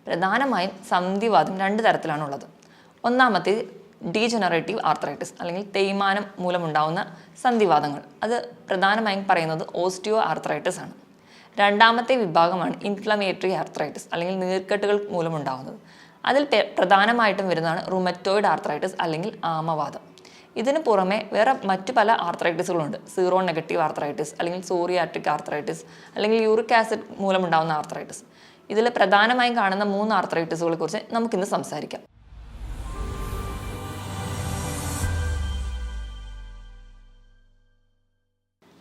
പ്രധാനമായും സന്ധിവാതം രണ്ട് തരത്തിലാണുള്ളത്. ഒന്നാമത്തെ ഡീജനറേറ്റീവ് ആർത്രൈറ്റിസ് അല്ലെങ്കിൽ തേയ്മാനം മൂലമുണ്ടാകുന്ന സന്ധിവാതങ്ങൾ. അത് പ്രധാനമായും പറയുന്നത് ഓസ്റ്റിയോ ആർത്രൈറ്റിസ് ആണ്. രണ്ടാമത്തെ വിഭാഗമാണ് ഇൻഫ്ലമേറ്ററി ആർത്രൈറ്റിസ് അല്ലെങ്കിൽ നീർക്കെട്ടുകൾ മൂലമുണ്ടാകുന്നത്. അതിൽ പ്രധാനമായിട്ടും വരുന്നതാണ് റുമറ്റോയിഡ് ആർത്രൈറ്റിസ് അല്ലെങ്കിൽ ആമവാദം. ഇതിന് പുറമെ വേറെ മറ്റു പല ആർത്രൈറ്റിസുകളുണ്ട്. സീറോ നെഗറ്റീവ് ആർത്രൈറ്റിസ് അല്ലെങ്കിൽ സോറിയാട്രിക് ആർത്രൈറ്റിസ് അല്ലെങ്കിൽ യൂറിക് ആസിഡ് മൂലമുണ്ടാകുന്ന ആർത്രൈറ്റിസ്. ഇതിൽ പ്രധാനമായും കാണുന്ന 3 ആർത്രൈറ്റിസുകളെ കുറിച്ച് നമുക്കിന്ന് സംസാരിക്കാം.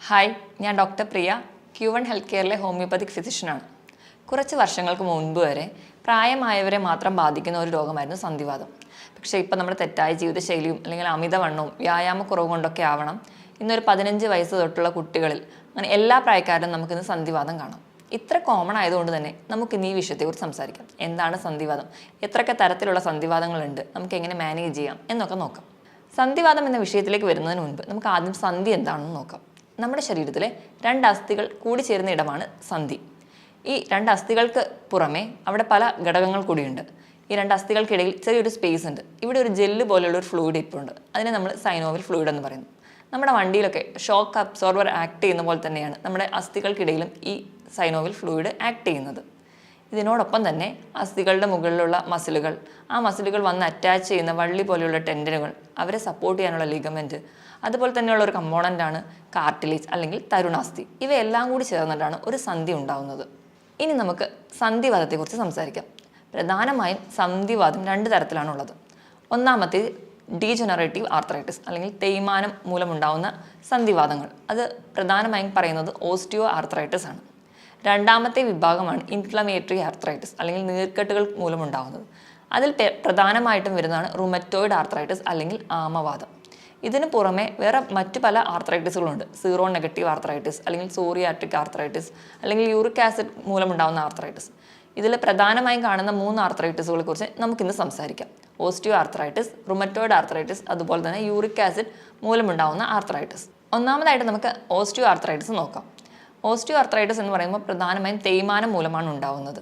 ഹായ്, ഞാൻ ഡോക്ടർ പ്രിയ, Q1 ഹെൽത്ത് കെയറിലെ ഹോമിയോപ്പതിക് ഫിസിഷ്യനാണ്. കുറച്ച് വർഷങ്ങൾക്ക് മുൻപ് വരെ പ്രായമായവരെ മാത്രം ബാധിക്കുന്ന ഒരു രോഗമായിരുന്നു സന്ധിവാതം. പക്ഷേ ഇപ്പോൾ നമ്മുടെ തെറ്റായ ജീവിതശൈലിയും അല്ലെങ്കിൽ അമിതവണ്ണവും വ്യായാമക്കുറവ് കൊണ്ടൊക്കെ ആവണം ഇന്നൊരു 15 വയസ്സ് തൊട്ടുള്ള കുട്ടികളിൽ അങ്ങനെ എല്ലാ പ്രായക്കാരിലും നമുക്കിന്ന് സന്ധിവാതം കാണാം. ഇത്ര കോമൺ ആയതുകൊണ്ട് തന്നെ നമുക്കിന്ന് ഈ വിഷയത്തെക്കുറിച്ച് സംസാരിക്കാം. എന്താണ് സന്ധിവാതം, എത്രയൊക്കെ തരത്തിലുള്ള സന്ധിവാതങ്ങളുണ്ട്, നമുക്ക് എങ്ങനെ മാനേജ് ചെയ്യാം എന്നൊക്കെ നോക്കാം. സന്ധിവാതം എന്ന വിഷയത്തിലേക്ക് വരുന്നതിന് മുൻപ് നമുക്ക് ആദ്യം സന്ധി എന്താണെന്ന് നോക്കാം. നമ്മുടെ ശരീരത്തിലെ 2 അസ്ഥികൾ കൂടിച്ചേരുന്ന ഇടമാണ് സന്ധി. ഈ 2 അസ്ഥികൾക്ക് പുറമെ അവിടെ പല ഘടകങ്ങൾ കൂടിയുണ്ട്. ഈ 2 അസ്ഥികൾക്കിടയിൽ ചെറിയൊരു സ്പേസ് ഉണ്ട്. ഇവിടെ ഒരു ജെല്ല് പോലെയുള്ള ഒരു ഫ്ലൂയിഡ് ഇപ്പുണ്ട്. അതിനെ നമ്മൾ സൈനോവിൽ ഫ്ലൂയിഡ് എന്ന് പറയുന്നു. നമ്മുടെ വണ്ടിയിലൊക്കെ ഷോക്ക് അബ്സോർബർ ആക്ട് ചെയ്യുന്ന പോലെ തന്നെയാണ് നമ്മുടെ അസ്ഥികൾക്കിടയിലും ഈ സൈനോവിൽ ഫ്ലൂയിഡ് ആക്ട് ചെയ്യുന്നത്. ഇതിനോടൊപ്പം തന്നെ അസ്ഥികളുടെ മുകളിലുള്ള മസിലുകൾ, ആ മസിലുകൾ വന്ന് അറ്റാച്ച് ചെയ്യുന്ന വള്ളി പോലെയുള്ള ടെൻഡനുകൾ, അവരെ സപ്പോർട്ട് ചെയ്യാനുള്ള ലിഗമെൻറ്റ്, അതുപോലെ തന്നെയുള്ള ഒരു കമ്പോണൻ്റാണ് കാർട്ടിലേജ് അല്ലെങ്കിൽ തരുണാസ്ഥി. ഇവയെല്ലാം കൂടി ചേർന്നിട്ടാണ് ഒരു സന്ധി ഉണ്ടാകുന്നത്. ഇനി നമുക്ക് സന്ധിവാതത്തെക്കുറിച്ച് സംസാരിക്കാം. പ്രധാനമായും സന്ധിവാതം 2 തരത്തിലാണുള്ളത്. ഒന്നാമത്തെ ഡീജനറേറ്റീവ് ആർത്രൈറ്റിസ് അല്ലെങ്കിൽ തേയ്മാനം മൂലമുണ്ടാകുന്ന സന്ധിവാതങ്ങൾ. അത് പ്രധാനമായും പറയുന്നത് ഓസ്റ്റിയോ ആർത്രൈറ്റിസ് ആണ്. രണ്ടാമത്തെ വിഭാഗമാണ് ഇൻഫ്ലമേറ്ററി ആർത്രൈറ്റിസ് അല്ലെങ്കിൽ നീർക്കെട്ടുകൾ മൂലമുണ്ടാകുന്നത്. അതിൽ പ്രധാനമായിട്ടും വരുന്നതാണ് റുമറ്റോയിഡ് ആർത്രൈറ്റിസ് അല്ലെങ്കിൽ ആമവാദം. ഇതിന് പുറമെ വേറെ മറ്റു പല ആർത്രൈറ്റിസുകളുണ്ട്. സീറോ നെഗറ്റീവ് ആർത്രൈറ്റിസ് അല്ലെങ്കിൽ സോറിയാട്രിക് ആർത്രൈറ്റിസ് അല്ലെങ്കിൽ യൂറിക് ആസിഡ് മൂലമുണ്ടാകുന്ന ആർത്രൈറ്റിസ്. ഇതിൽ പ്രധാനമായും കാണുന്ന 3 ആർത്രൈറ്റിസുകളെ കുറിച്ച് നമുക്കിന്ന് സംസാരിക്കാം. ഓസ്റ്റിയോ ആർത്രൈറ്റിസ്, റുമറ്റോയിഡ് ആർത്രൈറ്റിസ്, അതുപോലെ തന്നെ യൂറിക് ആസിഡ് മൂലമുണ്ടാകുന്ന ആർത്രൈറ്റിസ്. ഒന്നാമതായിട്ട് നമുക്ക് ഓസ്റ്റിയോ ആർത്രൈറ്റിസ് നോക്കാം. ഓസ്റ്റിയോ ആർത്രൈറ്റിസ് എന്ന് പറയുമ്പോൾ പ്രധാനമായും തേയ്മാനം മൂലമാണ് ഉണ്ടാകുന്നത്.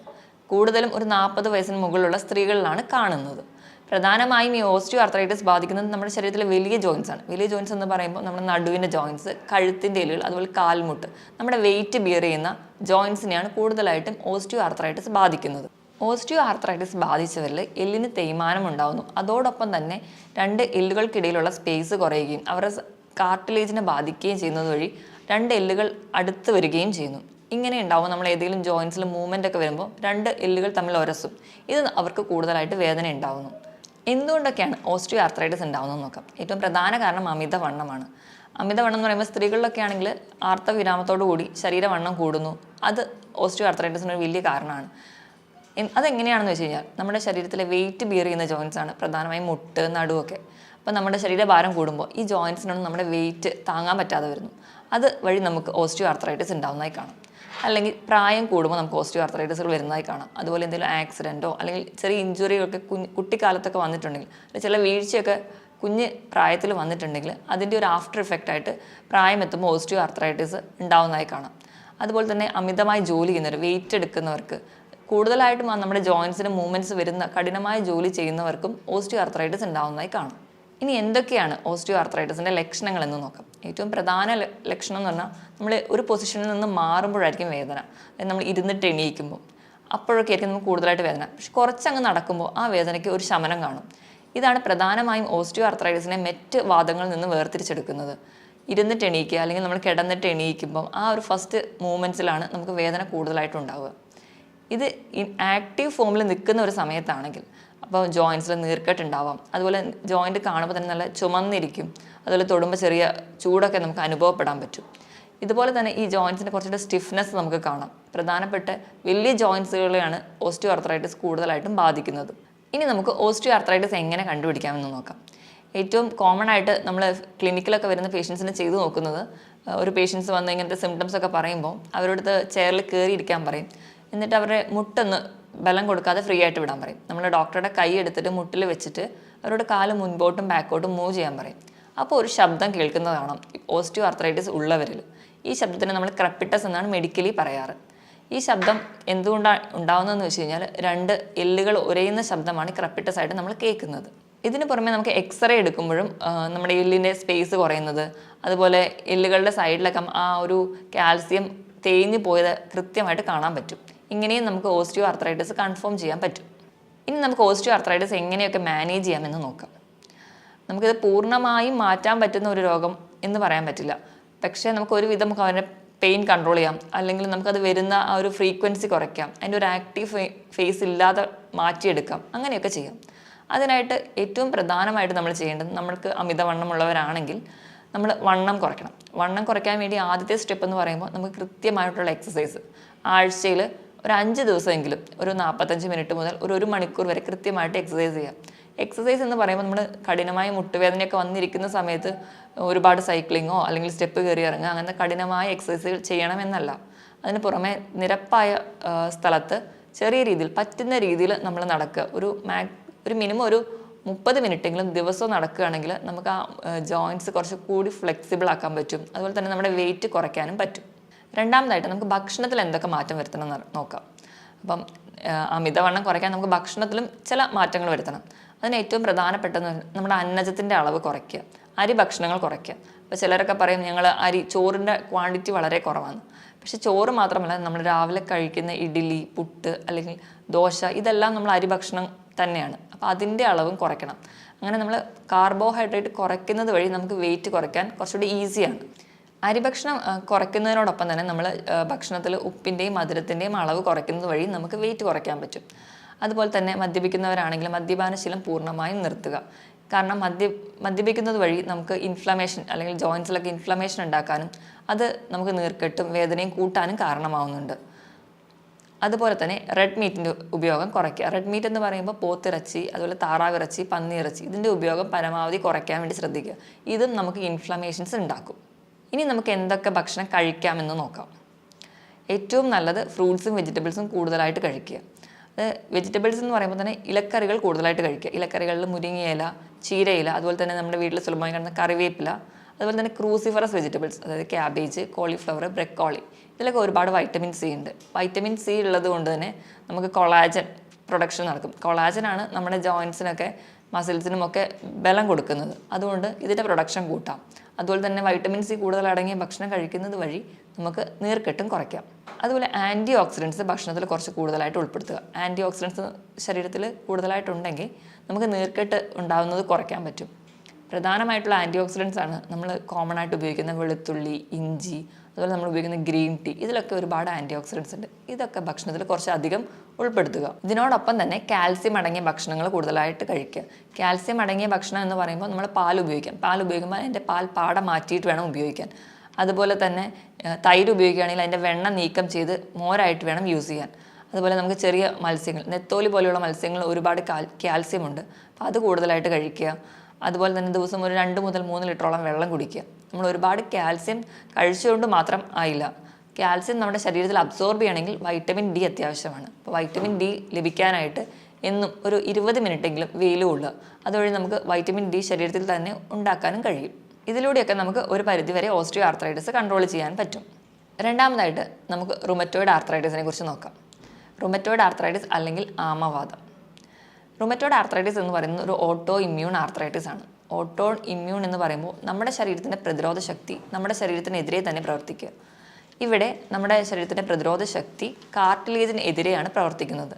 കൂടുതലും ഒരു 40 വയസ്സിന് മുകളിലുള്ള സ്ത്രീകളിലാണ് കാണുന്നത്. പ്രധാനമായും ഈ ഓസ്റ്റിയോ ആർത്രൈറ്റിസ് ബാധിക്കുന്നത് നമ്മുടെ ശരീരത്തിലെ വലിയ ജോയിൻസ് ആണ്. വലിയ ജോയിൻസ് എന്ന് പറയുമ്പോൾ നമ്മുടെ നടുവിൻ്റെ ജോയിൻസ്, കഴുത്തിൻ്റെ എല്ലുകൾ, അതുപോലെ കാൽമുട്ട്, നമ്മുടെ വെയിറ്റ് ബിയർ ചെയ്യുന്ന ജോയിൻസിനെയാണ് കൂടുതലായിട്ടും ഓസ്റ്റിയോ ആർത്രൈറ്റിസ് ബാധിക്കുന്നത്. ഓസ്റ്റിയോ ആർത്രൈറ്റിസ് ബാധിച്ചവരിൽ എല്ലിന് തേയ്മാനം ഉണ്ടാകുന്നു. അതോടൊപ്പം തന്നെ 2 എല്ലുകൾക്കിടയിലുള്ള സ്പേസ് കുറയുകയും അവരുടെ കാർട്ടിലേജിനെ ബാധിക്കുകയും ചെയ്യുന്നത് വഴി 2 എല്ലുകൾ അടുത്ത് വരികയും ചെയ്യുന്നു. ഇങ്ങനെ ഉണ്ടാവും നമ്മൾ ഏതെങ്കിലും ജോയിൻസിൽ മൂവ്മെൻ്റ് ഒക്കെ വരുമ്പോൾ 2 എല്ലുകൾ തമ്മിൽ ഉരസും. ഇത് അവർക്ക് കൂടുതലായിട്ട് വേദന ഉണ്ടാകുന്നു. എന്തുകൊണ്ടൊക്കെയാണ് ഓസ്റ്റിയോ ആർത്രൈറ്റിസ് ഉണ്ടാകുന്നതെന്ന് നോക്കാം. ഏറ്റവും പ്രധാന കാരണം അമിതവണ്ണമാണ്. അമിതവണ്ണം എന്ന് പറയുമ്പോൾ സ്ത്രീകളിലൊക്കെ ആണെങ്കിൽ ആർത്തവിരാമത്തോടു കൂടി ശരീരവണ്ണം കൂടുന്നു. അത് ഓസ്റ്റിയോ ആർത്രൈറ്റിസിന് ഒരു വലിയ കാരണമാണ്. അതെങ്ങനെയാണെന്ന് വെച്ച് കഴിഞ്ഞാൽ നമ്മുടെ ശരീരത്തിലെ വെയിറ്റ് ബിയർ ചെയ്യുന്ന ജോയിൻസ് ആണ് പ്രധാനമായും മുട്ട്, നടുവൊക്കെ. അപ്പോൾ നമ്മുടെ ശരീരഭാരം കൂടുമ്പോൾ ഈ ജോയിൻസിനൊന്നും നമ്മുടെ വെയിറ്റ് താങ്ങാൻ പറ്റാതെ വരുന്നു. അത് വഴി നമുക്ക് ഓസ്റ്റിയോ ആർത്രൈറ്റിസ് ഉണ്ടാകുന്നതായി കാണാം. അല്ലെങ്കിൽ പ്രായം കൂടുമ്പോൾ നമുക്ക് ഓസ്റ്റിയോ ആർത്രൈറ്റിസുകൾ വരുന്നതായി കാണാം. അതുപോലെ എന്തെങ്കിലും ആക്സിഡൻറ്റോ അല്ലെങ്കിൽ ചെറിയ ഇഞ്ചുറികളൊക്കെ കുട്ടിക്കാലത്തൊക്കെ വന്നിട്ടുണ്ടെങ്കിൽ, ചില വീഴ്ചയൊക്കെ കുഞ്ഞ് പ്രായത്തിൽ വന്നിട്ടുണ്ടെങ്കിൽ അതിൻ്റെ ഒരു ആഫ്റ്റർ ഇഫക്റ്റ് ആയിട്ട് പ്രായം എത്തുമ്പോൾ ഓസ്റ്റിയോ ആർത്രൈറ്റിസ് ഉണ്ടാകുന്നതായി കാണാം. അതുപോലെ തന്നെ അമിതമായി ജോലി ചെയ്യുന്നവർ, വെയിറ്റ് എടുക്കുന്നവർക്ക്, കൂടുതലായിട്ടും നമ്മുടെ ജോയിൻസിന് മൂവ്മെൻറ്റ്സ് വരുന്ന കഠിനമായ ജോലി ചെയ്യുന്നവർക്കും ഓസ്റ്റിയോ ആർത്രൈറ്റിസ് ഉണ്ടാകുന്നതായി കാണാം. ഇനി എന്തൊക്കെയാണ് ഓസ്റ്റിയോ ആർത്രൈറ്റിസിൻ്റെ ലക്ഷണങ്ങൾ എന്ന് നോക്കാം. ഏറ്റവും പ്രധാന ലക്ഷണം എന്ന് പറഞ്ഞാൽ നമ്മൾ ഒരു പൊസിഷനിൽ നിന്ന് മാറുമ്പോഴായിരിക്കും വേദന. അതായത് നമ്മൾ ഇരുന്നിട്ട് എണീക്കുമ്പോൾ അപ്പോഴൊക്കെ ആയിരിക്കും നമുക്ക് കൂടുതലായിട്ട് വേദന. പക്ഷെ കുറച്ചങ്ങ് നടക്കുമ്പോൾ ആ വേദനയ്ക്ക് ഒരു ശമനം കാണും. ഇതാണ് പ്രധാനമായും ഓസ്റ്റിയോ ആർത്രൈറ്റിസിനെ മറ്റ് വാദങ്ങളിൽ നിന്ന് വേർതിരിച്ചെടുക്കുന്നത്. ഇരുന്നിട്ട് എണീക്കുക അല്ലെങ്കിൽ നമ്മൾ കിടന്നിട്ട് എണീക്കുമ്പോൾ ആ ഒരു ഫസ്റ്റ് മൂവ്മെൻറ്റ്സിലാണ് നമുക്ക് വേദന കൂടുതലായിട്ടുണ്ടാവുക. ഇത് ആക്റ്റീവ് ഫോമിൽ നിൽക്കുന്ന ഒരു സമയത്താണെങ്കിൽ അപ്പോൾ ജോയിൻസിൽ നീർക്കെട്ടുണ്ടാവാം. അതുപോലെ ജോയിൻറ്റ് കാണുമ്പോൾ തന്നെ നല്ല ചുമന്നിരിക്കും. അതുപോലെ തൊടുമ്പോൾ ചെറിയ ചൂടൊക്കെ നമുക്ക് അനുഭവപ്പെടാൻ പറ്റും. ഇതുപോലെ തന്നെ ഈ ജോയിൻസിൻ്റെ കുറച്ചുകൂടെ സ്റ്റിഫ്നെസ് നമുക്ക് കാണാം. പ്രധാനപ്പെട്ട വലിയ ജോയിൻസുകളെയാണ് ഓസ്റ്റിയോ ആർത്രൈറ്റിസ് കൂടുതലായിട്ടും ബാധിക്കുന്നത്. ഇനി നമുക്ക് ഓസ്റ്റിയോ ആർത്രൈറ്റിസ് എങ്ങനെ കണ്ടുപിടിക്കാമെന്ന് നോക്കാം. ഏറ്റവും കോമൺ ആയിട്ട് നമ്മൾ ക്ലിനിക്കിലൊക്കെ വരുന്ന പേഷ്യൻസിന് ചെയ്തു നോക്കുന്നത്, ഒരു പേഷ്യൻസ് വന്ന് ഇങ്ങനത്തെ സിംറ്റംസ് ഒക്കെ പറയുമ്പോൾ അവരോടത്ത് ചെയറിൽ കയറിയിരിക്കാൻ പറയും. എന്നിട്ട് അവരുടെ മുട്ടൊന്ന് ബലം കൊടുക്കാതെ ഫ്രീ ആയിട്ട് വിടാൻ പറയും. നമ്മൾ ഡോക്ടറുടെ കൈ എടുത്തിട്ട് മുട്ടിൽ വെച്ചിട്ട് അവരുടെ കാല് മുൻപോട്ടും ബാക്കോട്ടും മൂവ് ചെയ്യാൻ പറയും. അപ്പോൾ ഒരു ശബ്ദം കേൾക്കുന്നതാണ് ഓസ്റ്റിയോ ആർത്രൈറ്റിസ് ഉള്ളവരിൽ. ഈ ശബ്ദത്തിന് നമ്മൾ ക്രെപ്പിറ്റസ് എന്നാണ് മെഡിക്കലി പറയാറ്. ഈ ശബ്ദം എന്തുകൊണ്ടാണ് ഉണ്ടാകുന്നതെന്ന് വെച്ച് കഴിഞ്ഞാൽ 2 എല്ലുകൾ ഉരയുന്ന ശബ്ദമാണ് ക്രെപ്പിറ്റസ് ആയിട്ട് നമ്മൾ കേൾക്കുന്നത്. ഇതിന് പുറമെ നമുക്ക് എക്സ്റേ എടുക്കുമ്പോഴും നമ്മുടെ എല്ലിൻ്റെ സ്പേസ് കുറയുന്നത്, അതുപോലെ എല്ലുകളുടെ സൈഡിലൊക്കെ ആ ഒരു കാൽസ്യം തേഞ്ഞു പോയത് കൃത്യമായിട്ട് കാണാൻ പറ്റും. ഇങ്ങനെയും നമുക്ക് ഓസ്റ്റിയോ ആർത്രൈറ്റിസ് കൺഫേം ചെയ്യാൻ പറ്റും. ഇനി നമുക്ക് ഓസ്റ്റിയോ ആർത്രൈറ്റിസ് എങ്ങനെയൊക്കെ മാനേജ് ചെയ്യാമെന്ന് നോക്കാം. നമുക്കിത് പൂർണ്ണമായും മാറ്റാൻ പറ്റുന്ന ഒരു രോഗം എന്ന് പറയാൻ പറ്റില്ല. പക്ഷേ നമുക്ക് ഒരുവിധം നമുക്ക് അവരുടെ പെയിൻ കൺട്രോൾ ചെയ്യാം, അല്ലെങ്കിൽ നമുക്കത് വരുന്ന ആ ഒരു ഫ്രീക്വൻസി കുറയ്ക്കാം, അതിൻ്റെ ഒരു ആക്റ്റീവ് ഫേസ് ഇല്ലാതെ മാറ്റിയെടുക്കാം, അങ്ങനെയൊക്കെ ചെയ്യാം. അതിനായിട്ട് ഏറ്റവും പ്രധാനമായിട്ട് നമ്മൾ ചെയ്യേണ്ടത്, നമ്മൾക്ക് അമിതവണ്ണമുള്ളവരാണെങ്കിൽ നമ്മൾ വണ്ണം കുറയ്ക്കണം. വണ്ണം കുറയ്ക്കാൻ വേണ്ടി ആദ്യത്തെ സ്റ്റെപ്പ് എന്ന് പറയുമ്പോൾ നമുക്ക് കൃത്യമായിട്ടുള്ള എക്സസൈസ് ആഴ്ചയിൽ ഒരു 5 ദിവസമെങ്കിലും ഒരു 45 മിനിറ്റ് മുതൽ ഒരു 1 മണിക്കൂർ വരെ കൃത്യമായിട്ട് എക്സസൈസ് ചെയ്യാം. എക്സസൈസ് എന്ന് പറയുമ്പോൾ നമ്മൾ കഠിനമായ മുട്ടുവേദനയൊക്കെ വന്നിരിക്കുന്ന സമയത്ത് ഒരുപാട് സൈക്ലിങ്ങോ അല്ലെങ്കിൽ സ്റ്റെപ്പ് കയറി ഇറങ്ങുക അങ്ങനത്തെ കഠിനമായ എക്സസൈസുകൾ ചെയ്യണമെന്നല്ല. അതിന് പുറമെ നിരപ്പായ സ്ഥലത്ത് ചെറിയ രീതിയിൽ പറ്റുന്ന രീതിയിൽ നമ്മൾ നടക്കുക. ഒരു മിനിമം ഒരു 30 മിനിറ്റെങ്കിലും ദിവസവും നടക്കുകയാണെങ്കിൽ നമുക്ക് ആ ജോയിൻറ്റ്സ് കുറച്ച് കൂടി ഫ്ലെക്സിബിൾ ആക്കാൻ പറ്റും. അതുപോലെ തന്നെ നമ്മുടെ വെയിറ്റ് കുറയ്ക്കാനും പറ്റും. രണ്ടാമതായിട്ട് നമുക്ക് ഭക്ഷണത്തിൽ എന്തൊക്കെ മാറ്റം വരുത്തണം എന്ന് നോക്കാം. അപ്പം അമിതവണ്ണം കുറയ്ക്കാൻ നമുക്ക് ഭക്ഷണത്തിലും ചില മാറ്റങ്ങൾ വരുത്തണം. അതിന് ഏറ്റവും പ്രധാനപ്പെട്ടത് നമ്മുടെ അന്നജത്തിൻ്റെ അളവ് കുറയ്ക്കുക, അരി ഭക്ഷണങ്ങൾ കുറയ്ക്കുക. അപ്പോൾ ചിലരൊക്കെ പറയും ഞങ്ങൾ ചോറിൻ്റെ ക്വാണ്ടിറ്റി വളരെ കുറവാണ്. പക്ഷെ ചോറ് മാത്രമല്ല, നമ്മൾ രാവിലെ കഴിക്കുന്ന ഇഡ്ഡലി, പുട്ട് അല്ലെങ്കിൽ ദോശ, ഇതെല്ലാം നമ്മൾ അരി ഭക്ഷണം തന്നെയാണ്. അപ്പോൾ അതിൻ്റെ അളവും കുറയ്ക്കണം. അങ്ങനെ നമ്മൾ കാർബോഹൈഡ്രേറ്റ് കുറയ്ക്കുന്നത് വഴി നമുക്ക് വെയിറ്റ് കുറയ്ക്കാൻ കുറച്ചുകൂടി ഈസിയാണ്. അരിഭക്ഷണം കുറയ്ക്കുന്നതിനോടൊപ്പം തന്നെ നമ്മൾ ഭക്ഷണത്തിൽ ഉപ്പിൻ്റെയും മധുരത്തിൻ്റെയും അളവ് കുറയ്ക്കുന്നത് വഴി നമുക്ക് വെയിറ്റ് കുറയ്ക്കാൻ പറ്റും. അതുപോലെ തന്നെ മദ്യപിക്കുന്നവരാണെങ്കിൽ മദ്യപാനശീലം പൂർണ്ണമായും നിർത്തുക. കാരണം മദ്യപിക്കുന്നത് വഴി നമുക്ക് ഇൻഫ്ലമേഷൻ അല്ലെങ്കിൽ ജോയിൻസിലൊക്കെ ഇൻഫ്ലമേഷൻ ഉണ്ടാക്കാനും അത് നമുക്ക് നീർക്കെട്ടും വേദനയും കൂട്ടാനും കാരണമാവുന്നുണ്ട്. അതുപോലെ തന്നെ റെഡ് മീറ്റിൻ്റെ ഉപയോഗം കുറയ്ക്കുക. റെഡ് മീറ്റ് എന്ന് പറയുമ്പോൾ പോത്തിറച്ചി, അതുപോലെ താറാവിറച്ചി, പന്നിയിറച്ചി, ഇതിൻ്റെ ഉപയോഗം പരമാവധി കുറയ്ക്കാൻ വേണ്ടി ശ്രദ്ധിക്കുക. ഇതും നമുക്ക് ഇൻഫ്ലമേഷൻസ് ഉണ്ടാക്കും. ഇനി നമുക്ക് എന്തൊക്കെ ഭക്ഷണം കഴിക്കാമെന്ന് നോക്കാം. ഏറ്റവും നല്ലത് ഫ്രൂട്ട്സും വെജിറ്റബിൾസും കൂടുതലായിട്ട് കഴിക്കുക. അത് വെജിറ്റബിൾസ് എന്ന് പറയുമ്പോൾ തന്നെ ഇലക്കറികൾ കൂടുതലായിട്ട് കഴിക്കുക. ഇലക്കറികളിൽ മുരിങ്ങയില, ചീരയില, അതുപോലെ തന്നെ നമ്മുടെ വീട്ടിൽ സുലഭമായി കാണുന്ന കറിവേപ്പില, അതുപോലെ തന്നെ ക്രൂസിഫറസ് വെജിറ്റബിൾസ്, അതായത് ക്യാബേജ്, കോളിഫ്ലവർ, ബ്രക്കോളി, ഇതിലൊക്കെ ഒരുപാട് വൈറ്റമിൻ സി ഉണ്ട്. വൈറ്റമിൻ സി ഉള്ളത് കൊണ്ട് തന്നെ നമുക്ക് കൊളാജൻ പ്രൊഡക്ഷൻ നടക്കും. കൊളാജനാണ് നമ്മുടെ ജോയിൻസിനൊക്കെ മസിൽസിനുമൊക്കെ ബലം കൊടുക്കുന്നത്. അതുകൊണ്ട് ഇതിൻ്റെ പ്രൊഡക്ഷൻ കൂട്ടാം. അതുപോലെ തന്നെ വൈറ്റമിൻ സി കൂടുതൽ അടങ്ങിയ ഭക്ഷണം കഴിക്കുന്നത് വഴി നമുക്ക് നീർക്കെട്ടും കുറയ്ക്കാം. അതുപോലെ ആൻറ്റി ഓക്സിഡൻസ് ഭക്ഷണത്തിൽ കുറച്ച് കൂടുതലായിട്ട് ഉൾപ്പെടുത്തുക. ആൻറ്റി ഓക്സിഡൻസ് ശരീരത്തിൽ കൂടുതലായിട്ടുണ്ടെങ്കിൽ നമുക്ക് നീർക്കെട്ട് ഉണ്ടാകുന്നത് കുറയ്ക്കാൻ പറ്റും. പ്രധാനമായിട്ടുള്ള ആൻറ്റി ഓക്സിഡൻസ് ആണ് നമ്മൾ കോമൺ ആയിട്ട് ഉപയോഗിക്കുന്ന വെളുത്തുള്ളി, ഇഞ്ചി, അതുപോലെ നമ്മൾ ഉപയോഗിക്കുന്ന ഗ്രീൻ ടീ, ഇതിലൊക്കെ ഒരുപാട് ആൻറ്റി ഓക്സിഡൻസ് ഉണ്ട്. ഇതൊക്കെ ഭക്ഷണത്തിൽ കുറച്ചധികം ഉൾപ്പെടുത്തുക. ഇതിനോടൊപ്പം തന്നെ കാൽസ്യം അടങ്ങിയ ഭക്ഷണങ്ങൾ കൂടുതലായിട്ട് കഴിക്കുക. കാൽസ്യം അടങ്ങിയ ഭക്ഷണം എന്ന് പറയുമ്പോൾ നമ്മൾ പാൽ ഉപയോഗിക്കാം. പാൽ ഉപയോഗിക്കുമ്പോൾ അതിൻ്റെ പാട മാറ്റിയിട്ട് വേണം ഉപയോഗിക്കാൻ. അതുപോലെ തന്നെ തൈര് ഉപയോഗിക്കുകയാണെങ്കിൽ അതിൻ്റെ വെണ്ണ നീക്കം ചെയ്ത് മോരായിട്ട് വേണം യൂസ് ചെയ്യാൻ. അതുപോലെ നമുക്ക് ചെറിയ മത്സ്യങ്ങൾ, നെത്തോലി പോലെയുള്ള മത്സ്യങ്ങൾ ഒരുപാട് കാൽസ്യം ഉണ്ട്. അപ്പോൾ അത് കൂടുതലായിട്ട് കഴിക്കുക. അതുപോലെ തന്നെ ദിവസം ഒരു 2 മുതൽ 3 ലിറ്ററോളം വെള്ളം കുടിക്കുക. നമ്മൾ ഒരുപാട് കാൽസ്യം കഴിച്ചുകൊണ്ട് മാത്രം ആയില്ല. കാൽസ്യം നമ്മുടെ ശരീരത്തിൽ അബ്സോർബ് ചെയ്യണമെങ്കിൽ വൈറ്റമിൻ ഡി അത്യാവശ്യമാണ്. അപ്പോൾ വൈറ്റമിൻ ഡി ലഭിക്കാനായിട്ട് എന്നും ഒരു 20 മിനിറ്റെങ്കിലും വെയിൽ കൊള്ളുക. അതുവഴി നമുക്ക് വൈറ്റമിൻ ഡി ശരീരത്തിൽ തന്നെ ഉണ്ടാക്കാനും കഴിയും. ഇതിലൂടെയൊക്കെ നമുക്ക് ഒരു പരിധിവരെ ഓസ്റ്റിയോ ആർത്രൈറ്റിസ് കൺട്രോൾ ചെയ്യാൻ പറ്റും. രണ്ടാമതായിട്ട് നമുക്ക് റുമറ്റോയിഡ് ആർത്രൈറ്റിസിനെ കുറിച്ച് നോക്കാം. റുമറ്റോയിഡ് ആർത്രൈറ്റിസ് അല്ലെങ്കിൽ ആമവാദം. റുമറ്റോയിഡ് ആർത്രൈറ്റിസ് എന്ന് പറയുന്നത് ഒരു ഓട്ടോ ഇമ്മ്യൂൺ ആർത്രൈറ്റിസ് ആണ്. ഓട്ടോ ഇമ്മ്യൂൺ എന്ന് പറയുമ്പോൾ നമ്മുടെ ശരീരത്തിൻ്റെ പ്രതിരോധ ശക്തി നമ്മുടെ ശരീരത്തിനെതിരെ തന്നെ പ്രവർത്തിക്കുക. ഇവിടെ നമ്മുടെ ശരീരത്തിൻ്റെ പ്രതിരോധ ശക്തി കാർട്ടിലേജിന് എതിരെയാണ് പ്രവർത്തിക്കുന്നത്.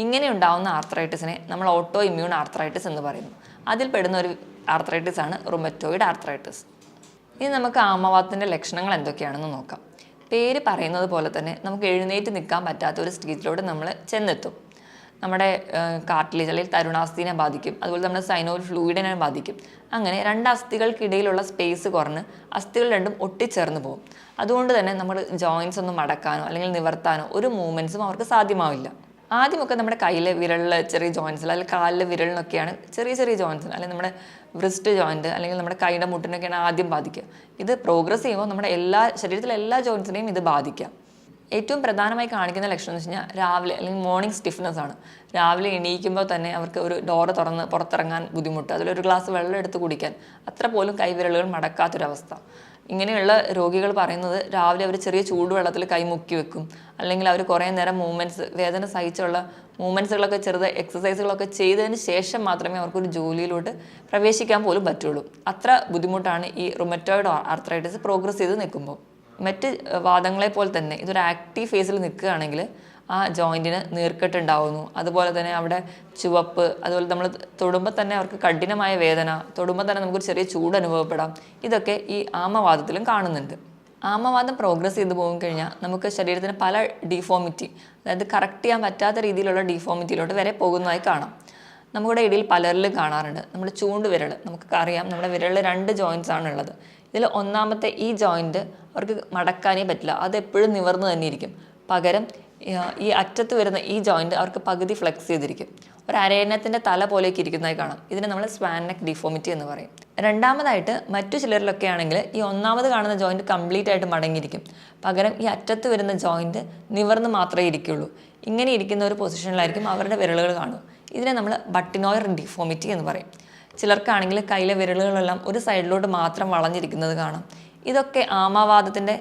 ഇങ്ങനെ ഉണ്ടാകുന്ന ആർത്രൈറ്റിസിനെ നമ്മൾ ഓട്ടോ ഇമ്മ്യൂൺ ആർത്രൈറ്റിസ് എന്ന് പറയുന്നു. അതിൽ പെടുന്ന ഒരു ആർത്രൈറ്റിസ് ആണ് റുമറ്റോയിഡ് ആർത്രൈറ്റിസ്. ഇനി നമുക്ക് ആമവാദത്തിൻ്റെ ലക്ഷണങ്ങൾ എന്തൊക്കെയാണെന്ന് നോക്കാം. പേര് പറയുന്നത് പോലെ തന്നെ നമുക്ക് എഴുന്നേറ്റ് നിൽക്കാൻ പറ്റാത്ത ഒരു സ്റ്റേജിലൂടെ നമ്മൾ ചെന്നെത്തും. നമ്മുടെ കാർട്ടിലേജ് അല്ലെങ്കിൽ തരുണാസ്ഥിനെ ബാധിക്കും. അതുപോലെ നമ്മുടെ സൈനോവിയൽ ഫ്ലൂയിഡിനെ ബാധിക്കും. അങ്ങനെ 2 അസ്ഥികൾക്കിടയിലുള്ള സ്പേസ് കുറഞ്ഞ് അസ്ഥികൾ രണ്ടും ഒട്ടിച്ചേർന്ന് പോകും. അതുകൊണ്ട് തന്നെ നമ്മൾ ജോയിൻസ് ഒന്നും മടക്കാനോ അല്ലെങ്കിൽ നിവർത്താനോ ഒരു മൂവ്മെൻറ്റ്സും അവർക്ക് സാധ്യമാവില്ല. ആദ്യമൊക്കെ നമ്മുടെ കയ്യിലെ വിരലിൽ ചെറിയ ജോയിൻസിൽ അല്ലെങ്കിൽ കാലിലെ വിരലിനൊക്കെയാണ് ചെറിയ ചെറിയ ജോയിൻസിൽ, അല്ലെങ്കിൽ നമ്മുടെ വ്രിസ്റ്റ് ജോയിൻറ്റ് അല്ലെങ്കിൽ നമ്മുടെ കൈയുടെ മുട്ടിനൊക്കെയാണ് ആദ്യം ബാധിക്കുക. ഇത് പ്രോഗ്രസ് ചെയ്യുമ്പോൾ നമ്മുടെ ശരീരത്തിലെ എല്ലാ ജോയിൻസിനെയും ഇത് ബാധിക്കാം. ഏറ്റവും പ്രധാനമായി കാണിക്കുന്ന ലക്ഷണം എന്ന് വെച്ച് കഴിഞ്ഞാൽ രാവിലെ അല്ലെങ്കിൽ മോർണിംഗ് സ്റ്റിഫ്നെസ് ആണ്. രാവിലെ എണീക്കുമ്പോൾ തന്നെ അവർക്ക് ഒരു ഡോറ് തുറന്ന് പുറത്തിറങ്ങാൻ ബുദ്ധിമുട്ട്, അതിലൊരു ഗ്ലാസ് വെള്ളം എടുത്ത് കുടിക്കാൻ അത്ര പോലും കൈവിരലുകൾ മടക്കാത്തൊരവസ്ഥ. ഇങ്ങനെയുള്ള രോഗികൾ പറയുന്നത് രാവിലെ അവർ ചെറിയ ചൂടുവെള്ളത്തിൽ കൈ മുക്കി വെക്കും, അല്ലെങ്കിൽ അവർ കുറേ നേരം മൂവ്മെൻറ്റ്സ്, വേദന സഹിച്ചുള്ള മൂവ്മെൻറ്റ്സുകളൊക്കെ എക്സസൈസുകളൊക്കെ ചെയ്തതിന് ശേഷം മാത്രമേ അവർക്കൊരു ജോലിയിലോട്ട് പ്രവേശിക്കാൻ പോലും പറ്റുള്ളൂ. അത്ര ബുദ്ധിമുട്ടാണ് ഈ റുമറ്റോയിഡ് ആർത്രൈറ്റിസ് പ്രോഗ്രസ് ചെയ്ത് നിൽക്കുമ്പോൾ. മറ്റ് വാദങ്ങളെ പോലെ തന്നെ ഇതൊരു ആക്റ്റീവ് ഫേസിൽ നിൽക്കുകയാണെങ്കിൽ ആ ജോയിൻറ്റിന് നീർക്കെട്ടുണ്ടാവുന്നു, അതുപോലെ തന്നെ അവിടെ ചുവപ്പ്, അതുപോലെ നമ്മൾ തൊടുമ്പോൾ തന്നെ അവർക്ക് കഠിനമായ വേദന, തൊടുമ്പോൾ തന്നെ നമുക്കൊരു ചെറിയ ചൂട് അനുഭവപ്പെടാം. ഇതൊക്കെ ഈ ആമവാദത്തിലും കാണുന്നുണ്ട്. ആമവാദം പ്രോഗ്രസ് ചെയ്ത് കഴിഞ്ഞാൽ നമുക്ക് ശരീരത്തിന് പല ഡിഫോമിറ്റി, അതായത് കറക്റ്റ് ചെയ്യാൻ പറ്റാത്ത രീതിയിലുള്ള ഡിഫോമിറ്റിയിലോട്ട് വരെ പോകുന്നതായി കാണാം. നമ്മുടെ ഇടയിൽ പലരിലും കാണാറുണ്ട്. നമ്മുടെ ചൂണ്ടുവിരൽ, നമുക്ക് അറിയാം നമ്മുടെ വിരലിൽ 2 ജോയിൻറ്റ്സ് ആണുള്ളത്. ഇതിൽ ഒന്നാമത്തെ ഈ ജോയിൻറ്റ് അവർക്ക് മടക്കാനേ പറ്റില്ല, അത് എപ്പോഴും നിവർന്ന് തന്നെ ഇരിക്കും. പകരം ഈ അറ്റത്ത് വരുന്ന ഈ ജോയിൻറ്റ് അവർക്ക് പകുതി ഫ്ലെക്സ് ചെയ്തിരിക്കും, ഒരു അരയന്നത്തിൻ്റെ തല പോലേക്ക് ഇരിക്കുന്നതായി കാണാം. ഇതിനെ നമ്മൾ സ്വാൻ നെക്ക് ഡിഫോമിറ്റി എന്ന് പറയും. രണ്ടാമതായിട്ട് മറ്റു ചിലരിലൊക്കെ ആണെങ്കിൽ ഈ ഒന്നാമത് കാണുന്ന ജോയിൻറ്റ് കംപ്ലീറ്റ് ആയിട്ട് മടങ്ങിയിരിക്കും, പകരം ഈ അറ്റത്ത് വരുന്ന ജോയിൻറ്റ് നിവർന്ന് മാത്രമേ ഇരിക്കുള്ളൂ. ഇങ്ങനെ ഇരിക്കുന്ന ഒരു പൊസിഷനിലായിരിക്കും അവരുടെ വിരലുകൾ കാണുക. ഇതിനെ നമ്മൾ ബട്ടിനോയർ ഡിഫോമിറ്റി എന്ന് പറയും. ചിലർക്കാണെങ്കിൽ കയ്യിലെ വിരലുകളെല്ലാം ഒരു സൈഡിലോട്ട് മാത്രം വളഞ്ഞിരിക്കുന്നത് കാണാം. ഇതൊക്കെ ആമവാദത്തിൻ്റെ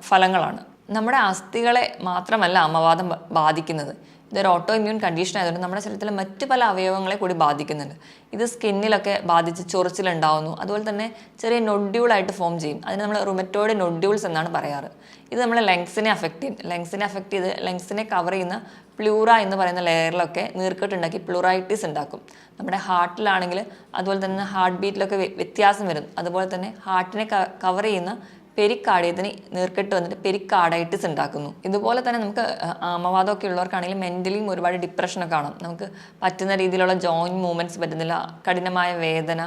ഫലങ്ങളാണ്. നമ്മുടെ അസ്ഥികളെ മാത്രമല്ല ആമവാദം ബാധിക്കുന്നത്. ഇതൊരു ഓട്ടോ ഇമ്മ്യൂൺ കണ്ടീഷൻ ആയതുകൊണ്ട് നമ്മുടെ ശരീരത്തിലെ മറ്റ് പല അവയവങ്ങളെ കൂടി ബാധിക്കുന്നുണ്ട്. ഇത് സ്കിന്നിലൊക്കെ ബാധിച്ച് ചൊറിച്ചിലുണ്ടാവുന്നു, അതുപോലെ തന്നെ ചെറിയ നൊഡ്യൂളായിട്ട് ഫോം ചെയ്യും. അതിന് നമ്മൾ റുമറ്റോയിഡ് നൊഡ്യൂൾസ് എന്നാണ് പറയാറ്. ഇത് നമ്മളെ ലങ്സിനെ അഫക്റ്റ് ചെയ്ത് ലങ്സിനെ കവർ ചെയ്യുന്ന പ്ലൂറ എന്ന് പറയുന്ന ലെയറിലൊക്കെ നീർക്കെട്ടുണ്ടാക്കി പ്ലൂറൈറ്റിസ് ഉണ്ടാക്കും. നമ്മുടെ ഹാർട്ടിലാണെങ്കിൽ അതുപോലെ തന്നെ ഹാർട്ട് ബീറ്റിലൊക്കെ വ്യത്യാസം വരും. അതുപോലെ തന്നെ ഹാർട്ടിനെ കവർ ചെയ്യുന്ന പെരിക്കാർഡിയത്തിന് നീർക്കെട്ട് വന്നിട്ട് പെരിക്കാർഡൈറ്റിസ് ഉണ്ടാക്കുന്നു. ഇതുപോലെ തന്നെ നമുക്ക് ആമവാദമൊക്കെ ഉള്ളവർക്കാണെങ്കിൽ മെൻ്റലിയും ഒരുപാട് ഡിപ്രഷനൊക്കെ കാണും. നമുക്ക് പറ്റുന്ന രീതിയിലുള്ള ജോയിൻറ്റ് മൂവ്മെൻറ്റ്സ് പറ്റുന്നില്ല, കഠിനമായ വേദന,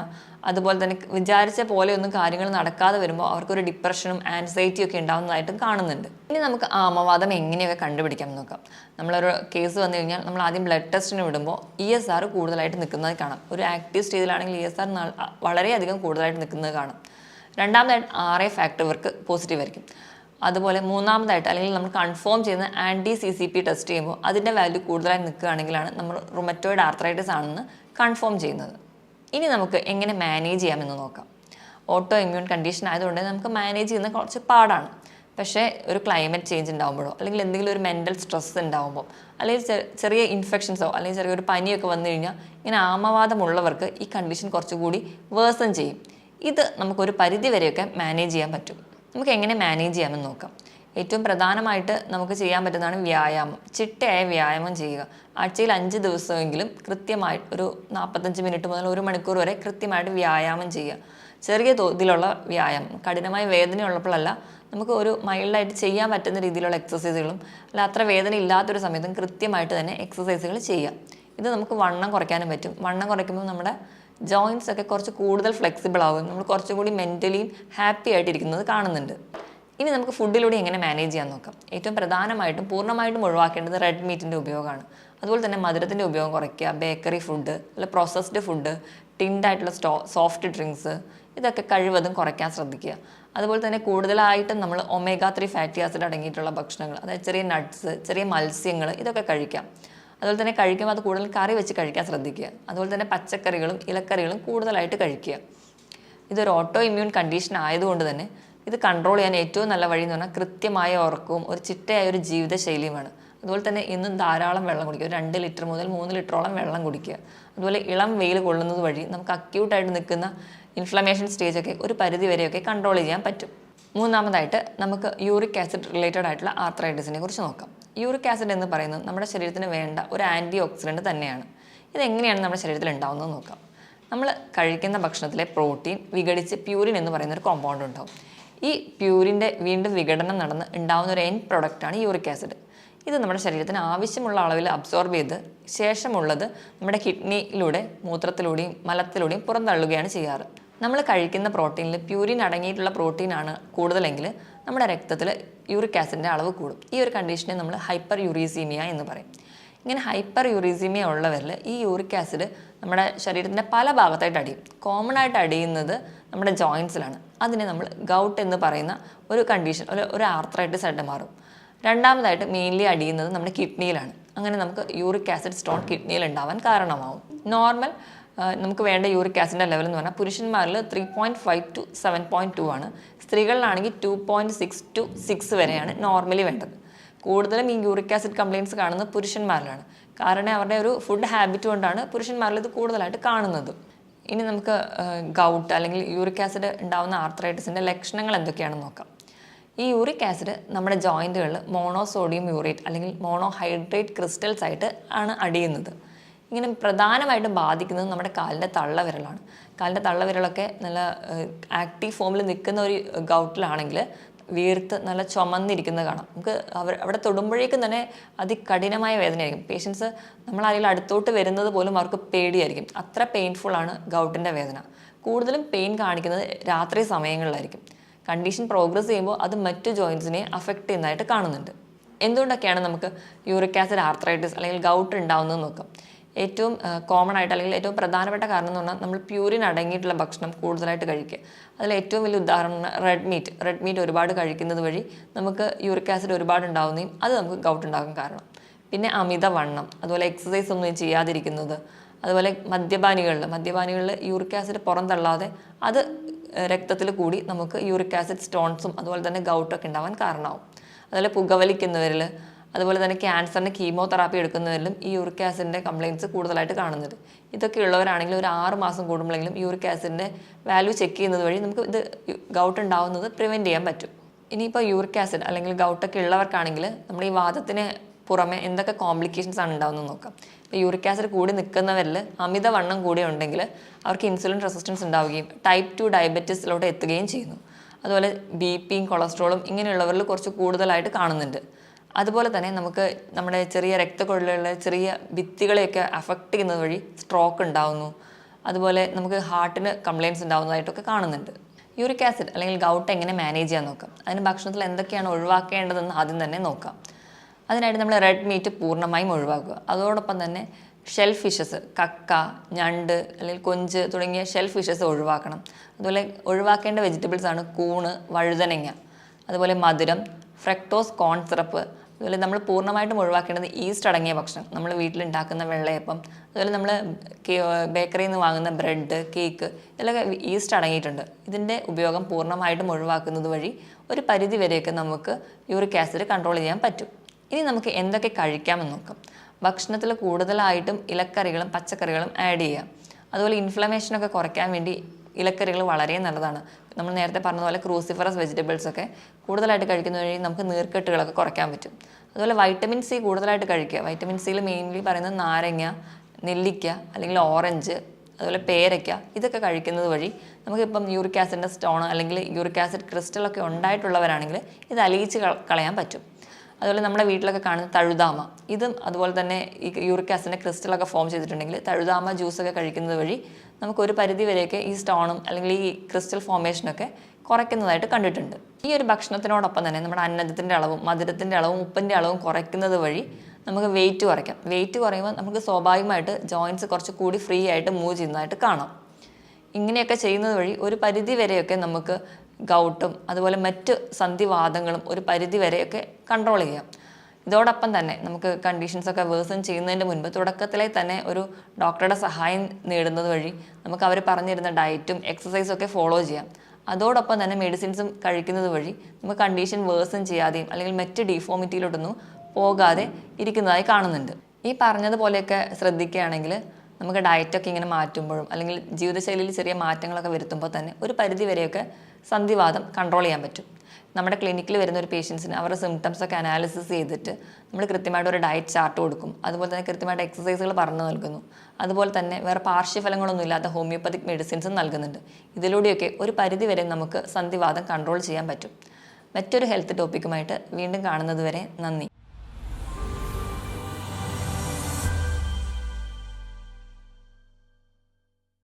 അതുപോലെ തന്നെ വിചാരിച്ച പോലെയൊന്നും കാര്യങ്ങൾ നടക്കാതെ വരുമ്പോൾ അവർക്കൊരു ഡിപ്രഷനും ആൻസൈറ്റിയും ഒക്കെ ഉണ്ടാകുന്നതായിട്ടും കാണുന്നുണ്ട്. ഇനി നമുക്ക് ആമവാദം എങ്ങനെയൊക്കെ കണ്ടുപിടിക്കാം എന്ന് നോക്കാം. നമ്മളൊരു കേസ് വന്നു കഴിഞ്ഞാൽ നമ്മൾ ആദ്യം ബ്ലഡ് ടെസ്റ്റിന് വിടുമ്പോൾ ESR കൂടുതലായിട്ട് നിൽക്കുന്നത് കാണാം. ഒരു ആക്റ്റീവ് സ്റ്റേജിലാണെങ്കിൽ ESR വളരെയധികം കൂടുതലായിട്ട് നിൽക്കുന്നത് കാണാം. രണ്ടാമതായിട്ട് RA ഫാക്ടർ ഇവർക്ക് പോസിറ്റീവ് ആയിരിക്കും. അതുപോലെ മൂന്നാമതായിട്ട് അല്ലെങ്കിൽ നമ്മൾ കൺഫേം ചെയ്യുന്ന anti-CCP ടെസ്റ്റ് ചെയ്യുമ്പോൾ അതിൻ്റെ വാല്യൂ കൂടുതലായി നിൽക്കുകയാണെങ്കിലാണ് നമ്മൾ റുമറ്റോയിഡ് ആർത്രൈറ്റിസ് ആണെന്ന് കൺഫേം ചെയ്യുന്നത്. ഇനി നമുക്ക് എങ്ങനെ മാനേജ് ചെയ്യാമെന്ന് നോക്കാം. ഓട്ടോ ഇമ്മ്യൂൺ കണ്ടീഷൻ ആയതുകൊണ്ട് നമുക്ക് മാനേജ് ചെയ്യുന്നത് കുറച്ച് പാടാണ്. പക്ഷേ ഒരു ക്ലൈമറ്റ് ചേഞ്ച് ഉണ്ടാകുമ്പോഴോ അല്ലെങ്കിൽ എന്തെങ്കിലും ഒരു മെൻ്റൽ സ്ട്രെസ് ഉണ്ടാകുമ്പോൾ അല്ലെങ്കിൽ ചെറിയ ഇൻഫെക്ഷൻസോ അല്ലെങ്കിൽ ചെറിയൊരു പനിയൊക്കെ വന്നു കഴിഞ്ഞാൽ ഇങ്ങനെ ആമവാദമുള്ളവർക്ക് ഈ കണ്ടീഷൻ കുറച്ചുകൂടി വേഴ്സൺ ചെയ്യും. ഇത് നമുക്കൊരു പരിധി വരെയൊക്കെ മാനേജ് ചെയ്യാൻ പറ്റും. നമുക്ക് എങ്ങനെ മാനേജ് ചെയ്യാമെന്ന് നോക്കാം. ഏറ്റവും പ്രധാനമായിട്ട് നമുക്ക് ചെയ്യാൻ പറ്റുന്നതാണ് വ്യായാമം. ചിട്ടയായ വ്യായാമം ചെയ്യുക. ആഴ്ചയിൽ 5 ദിവസമെങ്കിലും കൃത്യമായിട്ട് ഒരു 45 മിനിറ്റ് മുതൽ 1 മണിക്കൂർ വരെ കൃത്യമായിട്ട് വ്യായാമം ചെയ്യുക. ചെറിയ തോതിലുള്ള വ്യായാമം, കഠിനമായ വേദനയുള്ളപ്പോഴല്ല, നമുക്ക് ഒരു മൈൽഡായിട്ട് ചെയ്യാൻ പറ്റുന്ന രീതിയിലുള്ള എക്സസൈസുകളും അല്ല അത്ര വേദന ഇല്ലാത്തൊരു സമയത്തും കൃത്യമായിട്ട് തന്നെ എക്സസൈസുകൾ ചെയ്യുക. ഇത് നമുക്ക് വണ്ണം കുറയ്ക്കാനും പറ്റും. വണ്ണം കുറയ്ക്കുമ്പോൾ നമ്മുടെ ജോയിൻറ്റ്സ് ഒക്കെ കുറച്ച് കൂടുതൽ ഫ്ലെക്സിബിൾ ആവും, നമ്മൾ കുറച്ചുകൂടി മെൻ്റലിയും ഹാപ്പി ആയിട്ടിരിക്കുന്നത് കാണുന്നുണ്ട്. ഇനി നമുക്ക് ഫുഡിലൂടെ എങ്ങനെ മാനേജ് ചെയ്യാൻ നോക്കാം. ഏറ്റവും പ്രധാനമായിട്ടും പൂർണ്ണമായിട്ടും ഒഴിവാക്കേണ്ടത് റെഡ് മീറ്റിൻ്റെ ഉപയോഗമാണ്. അതുപോലെ തന്നെ മധുരത്തിൻ്റെ ഉപയോഗം കുറയ്ക്കുക. ബേക്കറി ഫുഡ്, അല്ല പ്രോസസ്ഡ് ഫുഡ്, ടിൻഡായിട്ടുള്ള സോഫ്റ്റ് ഡ്രിങ്ക്സ്, ഇതൊക്കെ കഴിവതും കുറയ്ക്കാൻ ശ്രദ്ധിക്കുക. അതുപോലെ തന്നെ കൂടുതലായിട്ടും നമ്മൾ omega-3 ഫാറ്റി ആസിഡ് അടങ്ങിയിട്ടുള്ള ഭക്ഷണങ്ങൾ, അതായത് ചെറിയ നട്ട്സ്, ചെറിയ മത്സ്യങ്ങൾ, ഇതൊക്കെ കഴിക്കാം. അതുപോലെ തന്നെ കഴിക്കുമ്പോൾ അത് കൂടുതൽ കറി വെച്ച് കഴിക്കാൻ ശ്രദ്ധിക്കുക. അതുപോലെ തന്നെ പച്ചക്കറികളും ഇലക്കറികളും കൂടുതലായിട്ട് കഴിക്കുക. ഇതൊരു ഓട്ടോ ഇമ്മ്യൂൺ കണ്ടീഷൻ ആയതുകൊണ്ട് തന്നെ ഇത് കൺട്രോൾ ചെയ്യാൻ ഏറ്റവും നല്ല വഴി എന്ന് പറഞ്ഞാൽ കൃത്യമായ ഉറക്കവും ഒരു ചിട്ടയായ ഒരു ജീവിതശൈലിയുമാണ്. അതുപോലെ തന്നെ ഇന്നും ധാരാളം വെള്ളം കുടിക്കുക. 2 ലിറ്റർ മുതൽ 3 ലിറ്ററോളം വെള്ളം കുടിക്കുക. അതുപോലെ ഇളം വെയിൽ കൊള്ളുന്നത് വഴി നമുക്ക് അക്യൂട്ടായിട്ട് നിൽക്കുന്ന ഇൻഫ്ലമേഷൻ സ്റ്റേജൊക്കെ ഒരു പരിധി വരെയൊക്കെ കൺട്രോൾ ചെയ്യാൻ പറ്റും. മൂന്നാമതായിട്ട് നമുക്ക് യൂറിക് ആസിഡ് റിലേറ്റഡ് ആയിട്ടുള്ള ആർത്രൈറ്റിസിനെ കുറിച്ച് നോക്കാം. യൂറിക് ആസിഡ് എന്ന് പറയുന്നത് നമ്മുടെ ശരീരത്തിന് വേണ്ട ഒരു ആൻറ്റി ഓക്സിഡൻറ്റ് തന്നെയാണ്. ഇതെങ്ങനെയാണ് നമ്മുടെ ശരീരത്തിൽ ഉണ്ടാകുന്നത് നോക്കാം. നമ്മൾ കഴിക്കുന്ന ഭക്ഷണത്തിലെ പ്രോട്ടീൻ വിഘടിച്ച് പ്യൂരിൻ എന്ന് പറയുന്ന ഒരു കോമ്പൗണ്ട് ഉണ്ടാവും. ഈ പ്യൂരിൻ്റെ വീണ്ടും വിഘടനം നടന്ന് ഉണ്ടാകുന്ന ഒരു എൻഡ് പ്രൊഡക്റ്റാണ് യൂറിക് ആസിഡ്. ഇത് നമ്മുടെ ശരീരത്തിന് ആവശ്യമുള്ള അളവിൽ അബ്സോർബ് ചെയ്ത് ശേഷമുള്ളത് നമ്മുടെ കിഡ്നിയിലൂടെ, മൂത്രത്തിലൂടെയും മലത്തിലൂടെയും പുറന്തള്ളുകയാണ് ചെയ്യാറ്. നമ്മൾ കഴിക്കുന്ന പ്രോട്ടീനിൽ പ്യൂരിൻ അടങ്ങിയിട്ടുള്ള പ്രോട്ടീനാണ് കൂടുതലെങ്കിൽ നമ്മുടെ രക്തത്തിൽ യൂറിക് ആസിഡിൻ്റെ അളവ് കൂടും. ഈ ഒരു കണ്ടീഷനെ നമ്മൾ ഹൈപ്പർ യൂറീസീമിയ എന്ന് പറയും. ഇങ്ങനെ ഹൈപ്പർ യൂറീസീമിയ ഉള്ളവരിൽ ഈ യൂറിക് ആസിഡ് നമ്മുടെ ശരീരത്തിൻ്റെ പല ഭാഗത്തായിട്ട് അടിയും. കോമൺ ആയിട്ട് അടിയുന്നത് നമ്മുടെ ജോയിൻസിലാണ്. അതിനെ നമ്മൾ ഗൗട്ട് എന്ന് പറയുന്ന ഒരു കണ്ടീഷൻ, ഒരു ആർത്രൈറ്റിസ് ആയിട്ട് മാറും. രണ്ടാമതായിട്ട് മെയിൻലി അടിയുന്നത് നമ്മുടെ കിഡ്നിയിലാണ്. അങ്ങനെ നമുക്ക് യൂറിക് ആസിഡ് സ്റ്റോൺ കിഡ്നിയിൽ ഉണ്ടാവാൻ കാരണമാവും. നോർമൽ നമുക്ക് വേണ്ട യൂറിക് ആസിഡിൻ്റെ ലെവൽ എന്ന് പറഞ്ഞാൽ പുരുഷന്മാരിൽ 3.5 to 7.2 ആണ്. സ്ത്രീകളിലാണെങ്കിൽ 2.6 to 6 വരെയാണ് നോർമലി വേണ്ടത്. കൂടുതലും ഈ യൂറിക് ആസിഡ് കംപ്ലയിൻറ്റ്സ് കാണുന്നത് പുരുഷന്മാരിലാണ്. കാരണം അവരുടെ ഒരു ഫുഡ് ഹാബിറ്റ് കൊണ്ടാണ് പുരുഷന്മാരിൽ ഇത് കൂടുതലായിട്ട് കാണുന്നത്. ഇനി നമുക്ക് ഗൗട്ട് അല്ലെങ്കിൽ യൂറിക് ആസിഡ് ഉണ്ടാകുന്ന ആർത്രൈറ്റിസിൻ്റെ ലക്ഷണങ്ങൾ എന്തൊക്കെയാണെന്ന് നോക്കാം. ഈ യൂറിക് ആസിഡ് നമ്മുടെ ജോയിൻറ്റുകളിൽ മോണോസോഡിയം യൂറേറ്റ് അല്ലെങ്കിൽ മോണോഹൈഡ്രേറ്റ് ക്രിസ്റ്റൽസ് ആയിട്ട് ആണ് അടിയുന്നത്. ഇങ്ങനെ പ്രധാനമായിട്ടും ബാധിക്കുന്നത് നമ്മുടെ കാലിൻ്റെ തള്ളവിരലാണ്. കാലിൻ്റെ തള്ളവിരലൊക്കെ നല്ല ആക്റ്റീവ് ഫോമിൽ നിൽക്കുന്ന ഒരു ഗൗട്ടിലാണെങ്കിൽ വീർത്ത് നല്ല ചുമന്നിരിക്കുന്നത് കാണാം. നമുക്ക് അവിടെ തൊടുമ്പോഴേക്കും തന്നെ അതികഠിനമായ വേദനയായിരിക്കും. പേഷ്യൻസ് നമ്മളാരെങ്കിലും അടുത്തോട്ട് വരുന്നത് പോലും അവർക്ക് പേടിയായിരിക്കും. അത്ര പെയിൻഫുള്ളാണ് ഗൗട്ടിൻ്റെ വേദന. കൂടുതലും പെയിൻ കാണിക്കുന്നത് രാത്രി സമയങ്ങളിലായിരിക്കും. കണ്ടീഷൻ പ്രോഗ്രസ് ചെയ്യുമ്പോൾ അത് മറ്റു ജോയിൻസിനെ അഫക്റ്റ് ചെയ്യുന്നതായിട്ട് കാണുന്നുണ്ട്. എന്തുകൊണ്ടൊക്കെയാണ് നമുക്ക് യൂറിക് ആസിഡ് ആർത്രൈറ്റിസ് അല്ലെങ്കിൽ ഗൗട്ട് ഉണ്ടാവുന്നത് നോക്കാം. ഏറ്റവും കോമൺ ആയിട്ട് അല്ലെങ്കിൽ ഏറ്റവും പ്രധാനപ്പെട്ട കാരണം എന്ന് പറഞ്ഞാൽ നമ്മൾ പ്യൂരിൻ അടങ്ങിയിട്ടുള്ള ഭക്ഷണം കൂടുതലായിട്ട് കഴിക്കുക. അതിൽ ഏറ്റവും വലിയ ഉദാഹരണം റെഡ് മീറ്റ് ഒരുപാട് കഴിക്കുന്നത് വഴി നമുക്ക് യൂറിക് ആസിഡ് ഒരുപാട് ഉണ്ടാവുകയും അത് നമുക്ക് ഗൗട്ട് ഉണ്ടാകാൻ കാരണം. പിന്നെ അമിതവണ്ണം, അതുപോലെ എക്സസൈസ് ഒന്നും ചെയ്യാതിരിക്കുന്നത്, അതുപോലെ മദ്യപാനികളിൽ യൂറിക് ആസിഡ് പുറന്തള്ളാതെ അത് രക്തത്തിൽ കൂടി നമുക്ക് യൂറിക് ആസിഡ് സ്റ്റോൺസും അതുപോലെ തന്നെ ഗൗട്ടൊക്കെ ഉണ്ടാവാൻ കാരണമാവും. അതുപോലെ പുകവലിക്കുന്നവരിൽ, അതുപോലെ തന്നെ ക്യാൻസറിന് കീമോതെറാപ്പി എടുക്കുന്നവരിലും ഈ യൂറിക് ആസിഡിൻ്റെ കംപ്ലയിൻറ്റ്സ് കൂടുതലായിട്ട് കാണുന്നത്. ഇതൊക്കെ ഉള്ളവരാണെങ്കിൽ ഒരു 6 മാസം കൂടുമ്പോഴെങ്കിലും യൂറിക് ആസിഡിൻ്റെ വാല്യൂ ചെക്ക് ചെയ്യുന്നത് വഴി നമുക്ക് ഇത് ഗൗട്ട് ഉണ്ടാവുന്നത് പ്രിവെൻറ്റ് ചെയ്യാൻ പറ്റും. ഇനിയിപ്പോൾ യൂറിക് ആസിഡ് അല്ലെങ്കിൽ ഗൗട്ടൊക്കെ ഉള്ളവർക്കാണെങ്കിൽ നമ്മൾ ഈ വാദത്തിന് പുറമെ എന്തൊക്കെ കോംപ്ലിക്കേഷൻസ് ആണ് ഉണ്ടാവുന്നത് നോക്കാം. ഇപ്പോൾ യൂറിക് ആസിഡ് കൂടി നിൽക്കുന്നവരിൽ അമിതവണ്ണം കൂടി ഉണ്ടെങ്കിൽ അവർക്ക് ഇൻസുലിൻ റെസിസ്റ്റൻസ് ഉണ്ടാവുകയും ടൈപ്പ് 2 ഡയബറ്റീസിലോട്ട് എത്തുകയും ചെയ്യുന്നു. അതുപോലെ ബിപിയും കൊളസ്ട്രോളും ഇങ്ങനെയുള്ളവരിൽ കുറച്ച് കൂടുതലായിട്ട് കാണുന്നുണ്ട്. അതുപോലെ തന്നെ നമുക്ക് നമ്മുടെ ചെറിയ രക്തക്കുഴലുകളിലെ ചെറിയ ഭിത്തികളെയൊക്കെ അഫക്റ്റ് ചെയ്യുന്നത് വഴി സ്ട്രോക്ക് ഉണ്ടാവുന്നു. അതുപോലെ നമുക്ക് ഹാർട്ടിന് കംപ്ലയിൻറ്റ്സ് ഉണ്ടാവുന്നതായിട്ടൊക്കെ കാണുന്നുണ്ട്. യൂറിക് ആസിഡ് അല്ലെങ്കിൽ ഗൗട്ട് എങ്ങനെ മാനേജ് ചെയ്യാൻ നോക്കാം. അതിന് ഭക്ഷണത്തിൽ എന്തൊക്കെയാണ് ഒഴിവാക്കേണ്ടതെന്ന് ആദ്യം തന്നെ നോക്കാം. അതിനായിട്ട് നമ്മൾ റെഡ് മീറ്റ് പൂർണ്ണമായും ഒഴിവാക്കുക. അതോടൊപ്പം തന്നെ ഷെൽ ഫിഷസ്, കക്ക, ഞണ്ട് അല്ലെങ്കിൽ കൊഞ്ച് തുടങ്ങിയ ഷെൽ ഫിഷസ് ഒഴിവാക്കണം. അതുപോലെ ഒഴിവാക്കേണ്ട വെജിറ്റബിൾസ് ആണ് കൂണ്, വഴുതനങ്ങ, അതുപോലെ മധുരം, ഫ്രക്ടോസ് കോൺ സിറപ്പ്. അതുപോലെ നമ്മൾ പൂർണ്ണമായിട്ടും ഒഴിവാക്കേണ്ടത് ഈസ്റ്റ് അടങ്ങിയ ഭക്ഷണം. നമ്മൾ വീട്ടിലുണ്ടാക്കുന്ന വെള്ളയപ്പം, അതുപോലെ നമ്മൾ ബേക്കറിയിൽ നിന്ന് വാങ്ങുന്ന ബ്രെഡ്, കേക്ക്, ഇതിലൊക്കെ ഈസ്റ്റ് അടങ്ങിയിട്ടുണ്ട്. ഇതിൻ്റെ ഉപയോഗം പൂർണ്ണമായിട്ടും ഒഴിവാക്കുന്നത് വഴി ഒരു പരിധി വരെയൊക്കെ നമുക്ക് യൂറിക് ആസിഡ് കൺട്രോൾ ചെയ്യാൻ പറ്റും. ഇനി നമുക്ക് എന്തൊക്കെ കഴിക്കാമെന്ന് നോക്കാം. ഭക്ഷണത്തിൽ കൂടുതലായിട്ടും ഇലക്കറികളും പച്ചക്കറികളും ആഡ് ചെയ്യാം. അതുപോലെ ഇൻഫ്ലമേഷനൊക്കെ കുറയ്ക്കാൻ വേണ്ടി ഇലക്കറികൾ വളരെ നല്ലതാണ്. നമ്മൾ നേരത്തെ പറഞ്ഞതുപോലെ ക്രൂസിഫറസ് വെജിറ്റബിൾസൊക്കെ കൂടുതലായിട്ട് കഴിക്കുന്ന വഴി നമുക്ക് നീർക്കെട്ടുകളൊക്കെ കുറയ്ക്കാൻ പറ്റും. അതുപോലെ വൈറ്റമിൻ സി കൂടുതലായിട്ട് കഴിക്കുക. വൈറ്റമിൻ സിയിൽ മെയിൻലി പറയുന്നത് നാരങ്ങ, നെല്ലിക്ക അല്ലെങ്കിൽ ഓറഞ്ച്, അതുപോലെ പേരയ്ക്ക, ഇതൊക്കെ കഴിക്കുന്നത് വഴി നമുക്കിപ്പം യൂറിക് ആസിഡിൻ്റെ സ്റ്റോൺ അല്ലെങ്കിൽ യൂറിക് ആസിഡ് ക്രിസ്റ്റലൊക്കെ ഉണ്ടായിട്ടുള്ളവരാണെങ്കിൽ ഇത് അലിയിച്ച് കളയാൻ പറ്റും. അതുപോലെ നമ്മുടെ വീട്ടിലൊക്കെ കാണുന്ന തഴുതാമ, ഇതും അതുപോലെ തന്നെ ഈ യൂറിക് ആസിഡിൻ്റെ ക്രിസ്റ്റലൊക്കെ ഫോം ചെയ്തിട്ടുണ്ടെങ്കിൽ തഴുതാമ ജ്യൂസൊക്കെ കഴിക്കുന്നത് വഴി നമുക്കൊരു പരിധി വരെയൊക്കെ ഈ സ്റ്റോണും അല്ലെങ്കിൽ ഈ ക്രിസ്റ്റൽ ഫോർമേഷനൊക്കെ കുറയ്ക്കുന്നതായിട്ട് കണ്ടിട്ടുണ്ട്. ഈ ഒരു ഭക്ഷണത്തിനോടൊപ്പം തന്നെ നമ്മുടെ അന്നജത്തിൻ്റെ അളവും മധുരത്തിൻ്റെ അളവും ഉപ്പിൻ്റെ അളവും കുറയ്ക്കുന്നത് വഴി നമുക്ക് വെയിറ്റ് കുറയ്ക്കാം. വെയിറ്റ് കുറയുമ്പോൾ നമുക്ക് സ്വാഭാവികമായിട്ട് ജോയിൻറ്റ്സ് കുറച്ച് കൂടി ഫ്രീ ആയിട്ട് മൂവ് ചെയ്യുന്നതായിട്ട് കാണാം. ഇങ്ങനെയൊക്കെ ചെയ്യുന്നത് വഴി ഒരു പരിധി വരെയൊക്കെ നമുക്ക് ഗൗട്ടും അതുപോലെ മറ്റ് സന്ധിവാദങ്ങളും ഒരു പരിധി വരെയൊക്കെ കൺട്രോൾ ചെയ്യാം. ഇതോടൊപ്പം തന്നെ നമുക്ക് കണ്ടീഷൻസൊക്കെ വേഴ്സൺ ചെയ്യുന്നതിന് മുൻപ് തുടക്കത്തിലെ തന്നെ ഒരു ഡോക്ടറുടെ സഹായം നേടുന്നത് വഴി നമുക്ക് അവർ പറഞ്ഞിരുന്ന ഡയറ്റും എക്സസൈസും ഒക്കെ ഫോളോ ചെയ്യാം. അതോടൊപ്പം തന്നെ മെഡിസിൻസും കഴിക്കുന്നത് വഴി നമുക്ക് കണ്ടീഷൻ വേഴ്സൺ ചെയ്യാതെയും അല്ലെങ്കിൽ മറ്റ് ഡിഫോമിറ്റിയിലോട്ടൊന്നും പോകാതെ ഇരിക്കുന്നതായി കാണുന്നുണ്ട്. ഈ പറഞ്ഞതുപോലെയൊക്കെ ശ്രദ്ധിക്കുകയാണെങ്കിൽ നമുക്ക് ഡയറ്റൊക്കെ ഇങ്ങനെ മാറ്റുമ്പോഴും അല്ലെങ്കിൽ ജീവിതശൈലിയിൽ ചെറിയ മാറ്റങ്ങളൊക്കെ വരുത്തുമ്പോൾ തന്നെ ഒരു പരിധി വരെയൊക്കെ സന്ധിവാദം കൺട്രോൾ ചെയ്യാൻ പറ്റും. നമ്മുടെ ക്ലിനിക്കിൽ വരുന്ന ഒരു പേഷ്യൻസിന് അവരുടെ സിംറ്റംസ് ഒക്കെ അനാലിസിസ് ചെയ്തിട്ട് നമ്മൾ കൃത്യമായിട്ട് ഒരു ഡയറ്റ് ചാർട്ട് കൊടുക്കും. അതുപോലെ തന്നെ കൃത്യമായിട്ട് എക്സസൈസുകൾ പറഞ്ഞു നൽകുന്നു. അതുപോലെ തന്നെ വേറെ പാർശ്വഫലങ്ങളൊന്നും ഇല്ലാത്ത ഹോമിയോപ്പതിക് മെഡിസിൻസും നൽകുന്നുണ്ട്. ഇതിലൂടെയൊക്കെ ഒരു പരിധി വരെ നമുക്ക് സന്ധിവാദം കൺട്രോൾ ചെയ്യാൻ പറ്റും. മറ്റൊരു ഹെൽത്ത് ടോപ്പിക്കുമായിട്ട് വീണ്ടും കാണുന്നത് വരെ നന്ദി.